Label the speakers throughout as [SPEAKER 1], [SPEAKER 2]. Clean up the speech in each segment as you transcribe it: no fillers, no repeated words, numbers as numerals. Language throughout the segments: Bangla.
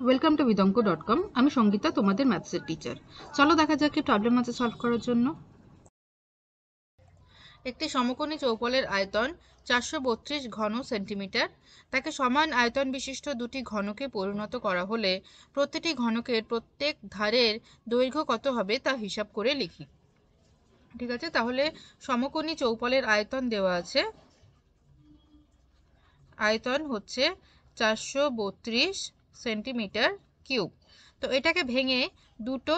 [SPEAKER 1] Welcome to vidonko.com। আমি সঙ্গীতা, তোমাদের ম্যাথসের টিচার। চলো দেখা যাক কি প্রবলেম আছে সলভ করার জন্য। একটি সমকোণী চৌপলের আয়তন 432 ঘন সেন্টিমিটার। তাকে সমান আয়তন বিশিষ্ট দুটি ঘনকে পরিণত করা হলে প্রতিটি ঘনকের প্রত্যেক ধারের দৈর্ঘ্য কত হবে তা হিসাব করে লিখি। ঠিক আছে, তাহলে সমকোণী চৌপলের আয়তন দেওয়া আছে, আয়তন হচ্ছে 432 সেন্টিমিটার কিউব। তো এটাকে ভেঙে দুটো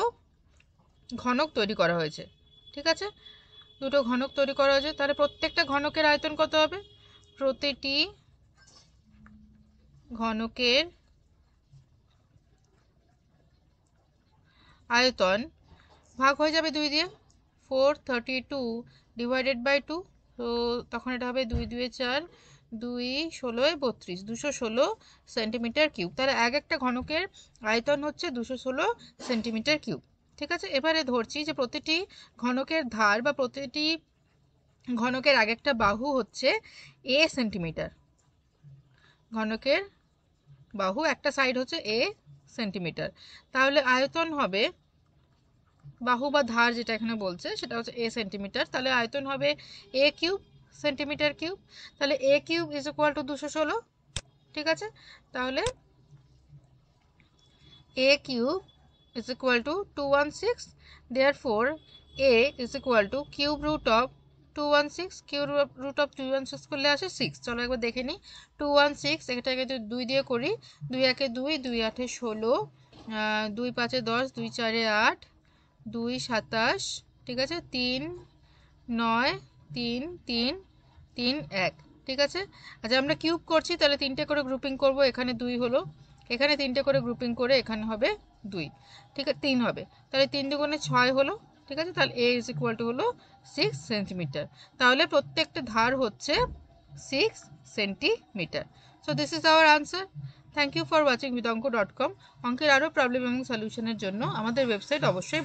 [SPEAKER 1] ঘনক তৈরি করা হয়েছে। ঠিক আছে, দুটো ঘনক তৈরি করা হয়েছে, তাহলে প্রত্যেকটা ঘনকের আয়তন কত হবে? প্রতিটি ঘনকের আয়তন ভাগ হয়ে যাবে 2 দিয়ে, 432 ডিভাইডেড বাই 2। তো তখন এটা হবে 2 2 4, 2 16 32, 216 সেন্টিমিটার কিউব। তাহলে এক একটা ঘনকের আয়তন হচ্ছে 216 সেন্টিমিটার কিউব। ঠিক আছে, এবারে ধরছি যে প্রতিটি ঘনকের ধার বা প্রতিটি ঘনকের এক একটা বাহু হচ্ছে a সেন্টিমিটার। ঘনকের বাহু একটা সাইড হচ্ছে a সেন্টিমিটার, তাহলে আয়তন হবে, বাহু বা ধার যেটা এখানে বলছে সেটা হচ্ছে a সেন্টিমিটার, তাহলে আয়তন হবে a কিউব সেন্টিমিটার কিউব। তাহলে a cube is equal to 216। ঠিক আছে, তাহলে a cube is equal to 216, therefore a is equal to cube root of 216, cube root of 216 করলে আসে 6। চলো একবার দেখে নিই। 216 এটাকে যদি 2 দিয়ে করি, 2 একে 2, 2 8 16, 2 5 10, 2 4 8, 2 27, ঠিক আছে, 3 9, 3 3 3 1। ঠিক আছে, আচ্ছা আমরা কিউব করছি তাহলে তিনটে করে গ্রুপিং করব। এখানে 2 হলো, এখানে তিনটে করে গ্রুপিং করে এখানে হবে 2। ঠিক আছে, 3 হবে, তাহলে 3 দুগুণে 6 হলো। ঠিক আছে, তাহলে a ইজ ইকুয়াল টু হলো 6 সেন্টিমিটার। তাহলে প্রত্যেকটা ধার হচ্ছে 6 centimetre. So this is our answer. Thank you for watching vidonko.com। অঙ্কের আরও প্রবলেম এবং সলিউশনের জন্য আমাদের ওয়েবসাইট অবশ্যই